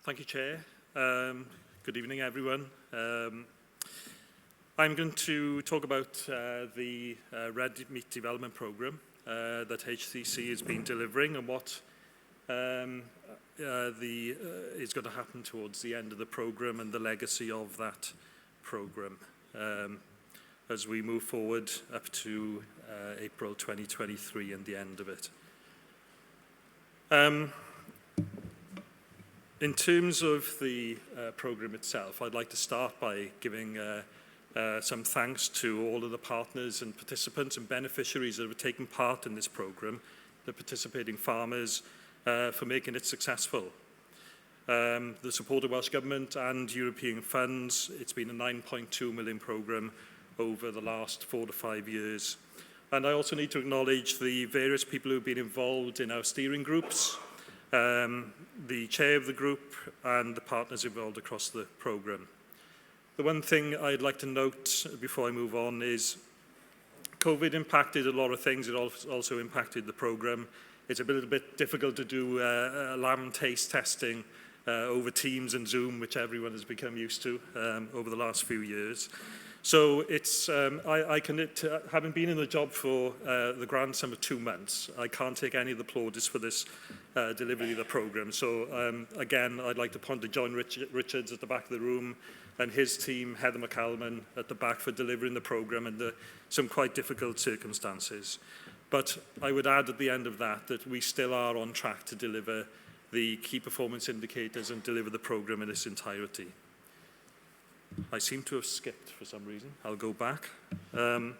Thank you, Chair. Good evening, everyone. I'm going to talk about the Red Meat Development Programme that HCC has been delivering and what is going to happen towards the end of the programme and the legacy of that programme as we move forward up to April 2023 and the end of it. In terms of the programme itself, I'd like to start by giving some thanks to all of the partners and participants and beneficiaries that have taken part in this programme, the participating farmers, for making it successful. The support of Welsh Government and European funds, it's been a 9.2 million programme over the last 4 to 5 years. And I also need to acknowledge the various people who have been involved in our steering groups, the chair of the group and the partners involved across the programme. The one thing I'd like to note before I move on is COVID impacted a lot of things. It also impacted the programme. It's a little bit difficult to do lamb taste testing over Teams and Zoom, which everyone has become used to over the last few years. So it's, I can, having been in the job for the grand sum of 2 months, I can't take any of the plaudits for this delivery of the programme. So again, I'd like to point to John Richards at the back of the room and his team, Heather McCalman, at the back for delivering the programme under some quite difficult circumstances. But I would add at the end of that we still are on track to deliver the key performance indicators and deliver the programme in its entirety. I seem to have skipped for some reason. I'll go back. I'm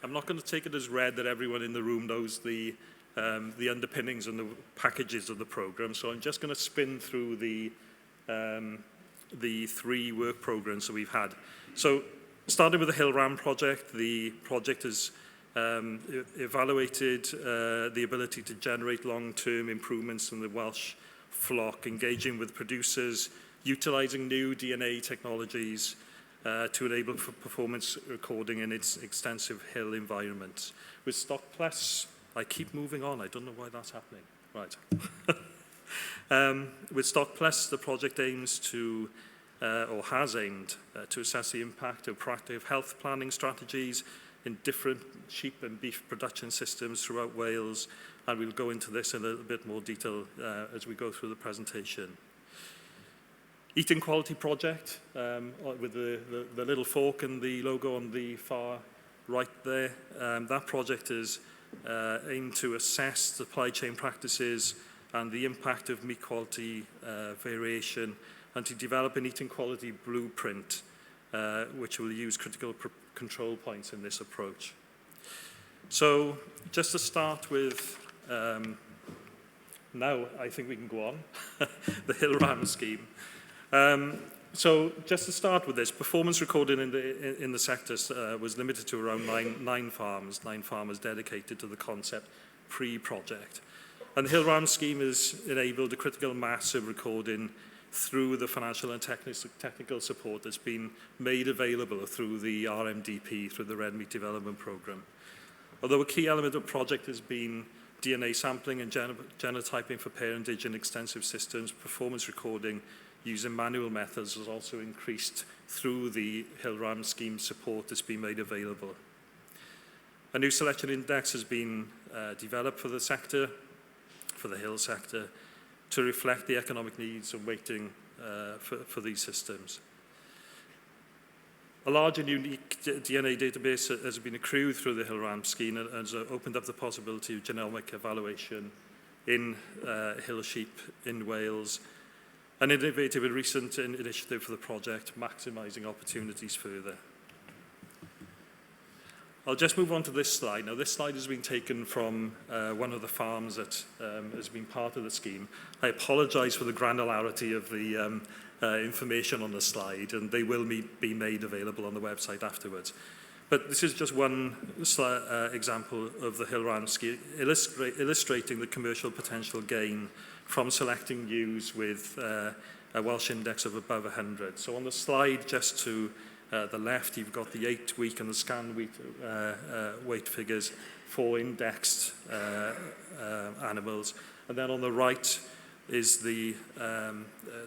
not going to take it as read that everyone in the room knows the underpinnings and the packages of the programme, so I'm just going to spin through the 3 work programmes that we've had. So, starting with the Hill Ram project, the project has evaluated the ability to generate long-term improvements in the Welsh flock, engaging with producers, utilising new DNA technologies to enable performance recording in its extensive hill environment. With Stock Plus, I keep moving on, I don't know why that's happening. Right. With Stock Plus, the project aims to, or has aimed, to assess the impact of proactive health planning strategies in different sheep and beef production systems throughout Wales, and we'll go into this in a little bit more detail as we go through the presentation. Eating Quality Project, with the little fork and the logo on the far right there. That project is aimed to assess supply chain practices and the impact of meat quality variation, and to develop an eating quality blueprint, which will use critical control points in this approach. So, just to start with, now I think we can go on, the Hill Ram scheme. So just to start with this, performance recorded in the sector was limited to around nine farmers dedicated to the concept pre-project. And the Hill Ram scheme has enabled a critical mass of recording through the financial and technical support that's been made available through the RMDP, through the Red Meat Development Programme. Although a key element of the project has been DNA sampling and genotyping for parentage and extensive systems, performance recording using manual methods has also increased through the Hill Ram scheme support that's been made available. A new selection index has been developed for the sector, for the hill sector, to reflect the economic needs and weighting for these systems. A large and unique DNA database has been accrued through the Hill Ram scheme and has opened up the possibility of genomic evaluation in hill sheep in Wales. An innovative and recent initiative for the project, maximising opportunities further. I'll just move on to this slide. Now, this slide has been taken from one of the farms that has been part of the scheme. I apologise for the granularity of the information on the slide, and they will be made available on the website afterwards. But this is just one example of the Hill Ram scheme, illustrating the commercial potential gain from selecting ewes with a Welsh index of above 100. So on the slide just to the left, you've got the 8-week and the scan weight figures for indexed animals. And then on the right, is the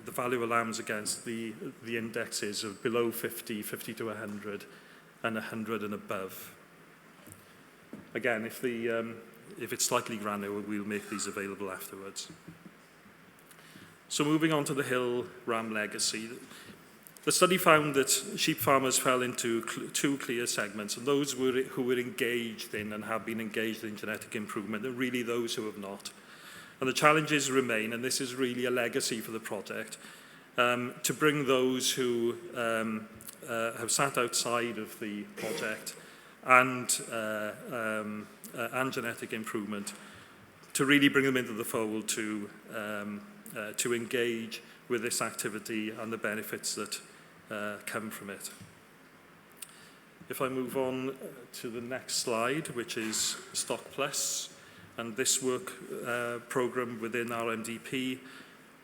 value of lambs against the indexes of below 50, 50 to 100, and 100 and above. Again, if it's slightly granular, we'll make these available afterwards. So moving on to the hill ram legacy. The study found that sheep farmers fell into two clear segments, and those who were engaged in and have been engaged in genetic improvement, and really those who have not. And the challenges remain, and this is really a legacy for the project, to bring those who have sat outside of the project and genetic improvement, to really bring them into the fold to engage with this activity and the benefits that come from it. If I move on to the next slide, which is Stock Plus, and this work program within RMDP,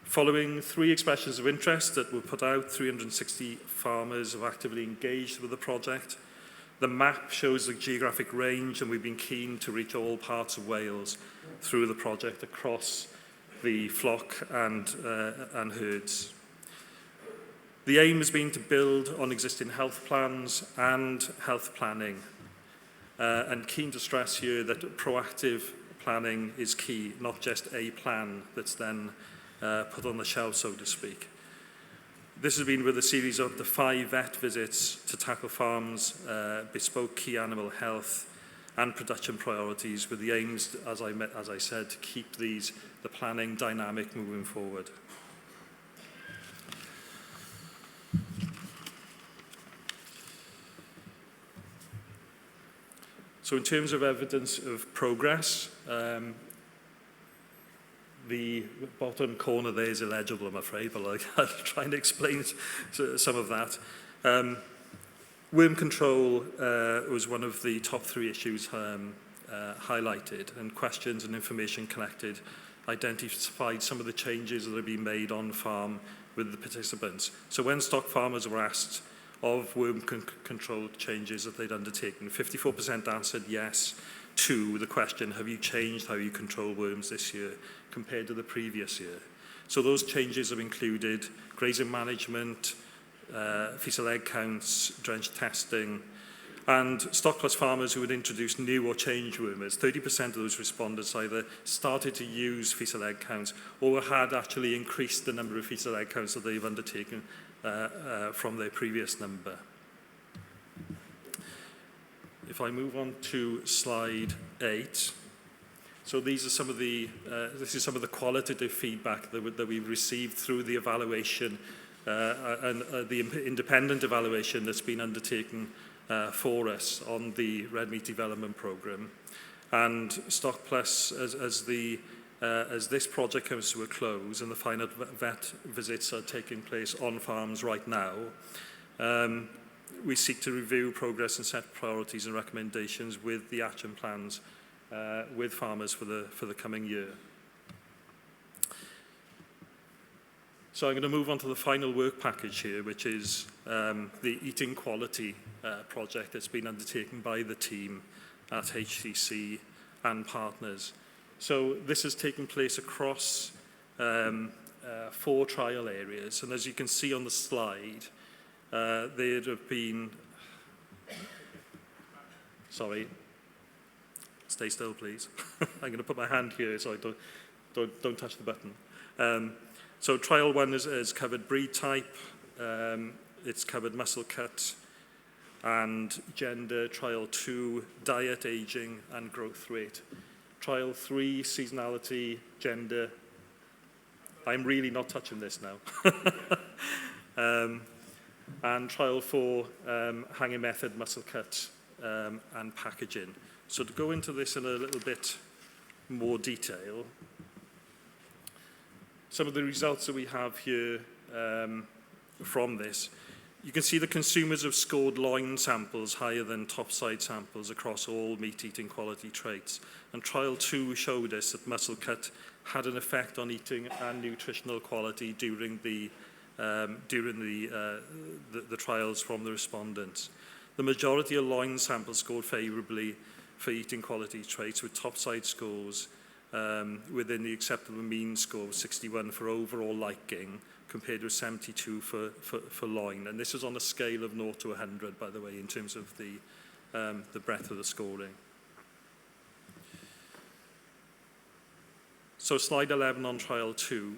following 3 expressions of interest that were put out, 360 farmers have actively engaged with the project. The map shows the geographic range, and we've been keen to reach all parts of Wales through the project across the flock and herds. The aim has been to build on existing health plans and health planning, and keen to stress here that proactive planning is key, not just a plan that's then put on the shelf, so to speak. This has been with a series of the 5 vet visits to tackle farms, bespoke key animal health and production priorities, with the aims, as I said, to keep the planning dynamic moving forward. So in terms of evidence of progress, the bottom corner there is illegible, I'm afraid, but I'll try and explain some of that. Worm control was one of the top 3 issues highlighted, and questions and information collected identified some of the changes that have been made on farm with the participants. So when stock farmers were asked of worm control changes that they'd undertaken, 54% answered yes to the question, have you changed how you control worms this year compared to the previous year? So those changes have included grazing management, fecal egg counts, drench testing, and Stock Plus farmers who had introduced new or changed wormers, 30% of those respondents either started to use fecal egg counts or had actually increased the number of fecal egg counts that they've undertaken from their previous number. If I move on to slide 8, so these are some of the this is some of the qualitative feedback that we've received through the evaluation and the independent evaluation that's been undertaken for us on the red meat development programme. And Stock Plus, as this project comes to a close and the final vet visits are taking place on farms right now, we seek to review progress and set priorities and recommendations with the action plans with farmers for the coming year. So I'm going to move on to the final work package here, which is the eating quality project that's been undertaken by the team at HCC and partners. So this has taken place across 4 trial areas, and as you can see on the slide, there have been, sorry, stay still please. I'm going to put my hand here so I don't touch the button. So trial 1 has covered breed type, it's covered muscle cut and gender. Trial 2, diet, aging and growth rate. Trial 3, seasonality, gender. I'm really not touching this now. And trial 4, hanging method, muscle cut and packaging. So to go into this in a little bit more detail, some of the results that we have here from this, you can see the consumers have scored loin samples higher than topside samples across all meat-eating quality traits. And trial 2 showed us that muscle cut had an effect on eating and nutritional quality during the trials from the respondents. The majority of loin samples scored favourably for eating quality traits with topside scores within the acceptable mean score of 61 for overall liking, compared with 72 for loin. And this is on a scale of 0 to 100, by the way, in terms of the breadth of the scoring. So slide 11 on trial 2.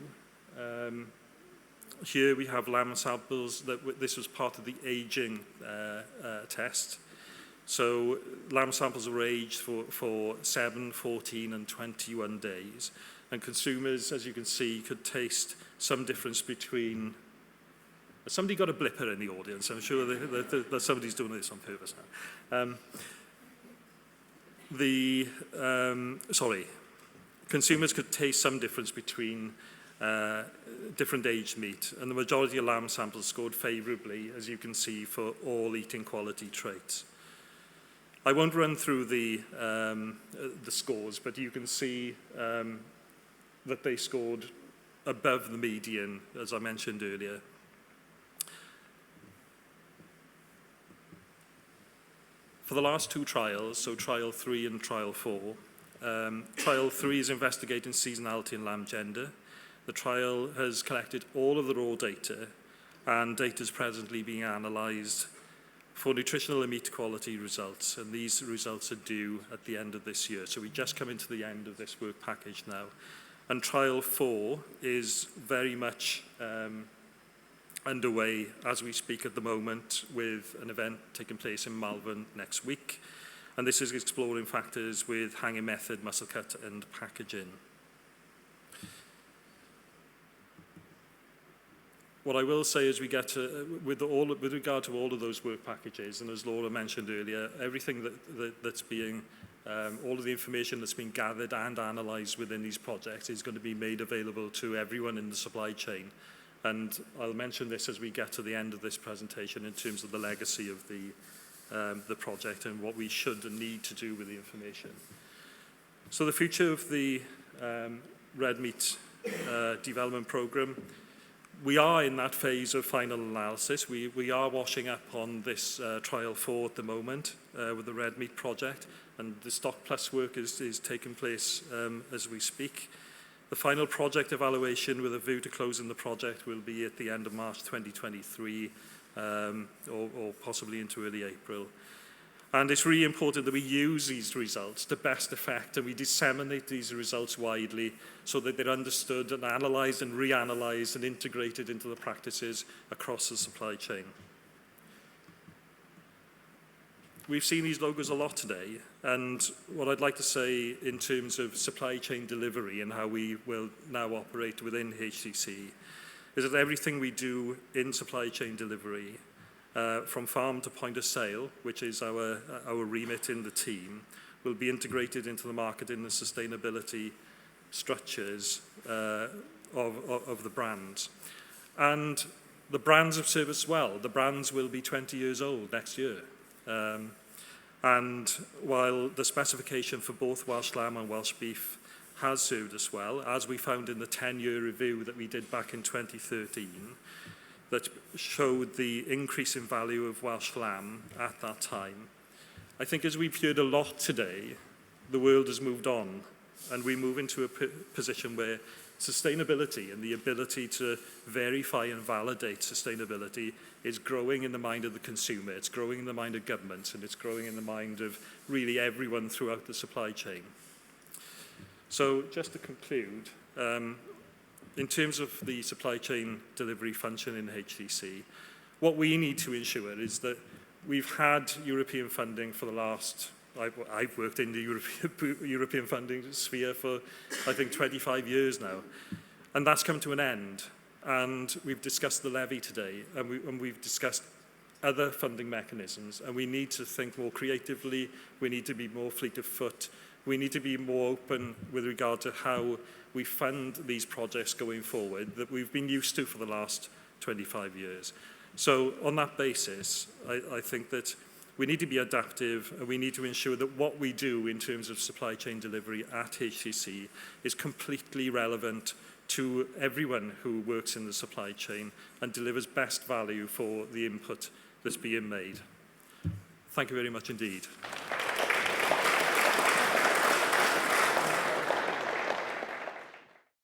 Here we have lamb samples. This was part of the aging test. So lamb samples were aged for 7, 14 and 21 days. And consumers, as you can see, could taste some difference between... Somebody got a blipper in the audience. I'm sure that somebody's doing this on purpose now. Consumers could taste some difference between different aged meat, and the majority of lamb samples scored favourably, as you can see, for all eating quality traits. I won't run through the scores, but you can see that they scored above the median, as I mentioned earlier. For the last 2 trials, so trial 3 and trial 4, trial 3 is investigating seasonality and lamb gender. The trial has collected all of the raw data, and data is presently being analysed for nutritional and meat quality results, and these results are due at the end of this year. So we just come into the end of this work package now. And trial 4 is very much underway as we speak at the moment, with an event taking place in Malvern next week. And this is exploring factors with hanging method, muscle cut and packaging. What I will say is we get to, with regard to all of those work packages, and as Laura mentioned earlier, everything that's being, all of the information that's been gathered and analysed within these projects is going to be made available to everyone in the supply chain. And I'll mention this as we get to the end of this presentation in terms of the legacy of the project and what we should and need to do with the information. So the future of the red meat development programme, we are in that phase of final analysis. We are washing up on this trial 4 at the moment with the red meat project, and the Stock Plus work is taking place as we speak. The final project evaluation with a view to closing the project will be at the end of March 2023 or possibly into early April. And it's really important that we use these results to best effect, and we disseminate these results widely so that they're understood and analysed and reanalysed and integrated into the practices across the supply chain. We've seen these logos a lot today, and what I'd like to say in terms of supply chain delivery and how we will now operate within HCC is that everything we do in supply chain delivery, from farm to point of sale, which is our remit in the team, will be integrated into the marketing and sustainability structures of the brands. And the brands have served us well. The brands will be 20 years old next year. And while the specification for both Welsh lamb and Welsh beef has served us well, as we found in the 10-year review that we did back in 2013, that showed the increase in value of Welsh lamb at that time. I think as we've heard a lot today, the world has moved on, and we move into a position where sustainability and the ability to verify and validate sustainability is growing in the mind of the consumer, it's growing in the mind of governments, and it's growing in the mind of really everyone throughout the supply chain. So just to conclude, in terms of the supply chain delivery function in HCC, what we need to ensure is that we've had European funding for the last, I've worked in the European funding sphere for, I think, 25 years now. And that's come to an end. And we've discussed the levy today, and we've discussed other funding mechanisms, and we need to think more creatively, we need to be more fleet of foot, we need to be more open with regard to how we fund these projects going forward that we've been used to for the last 25 years. So on that basis, I think that we need to be adaptive, and we need to ensure that what we do in terms of supply chain delivery at HCC is completely relevant to everyone who works in the supply chain and delivers best value for the input that's being made. Thank you very much indeed.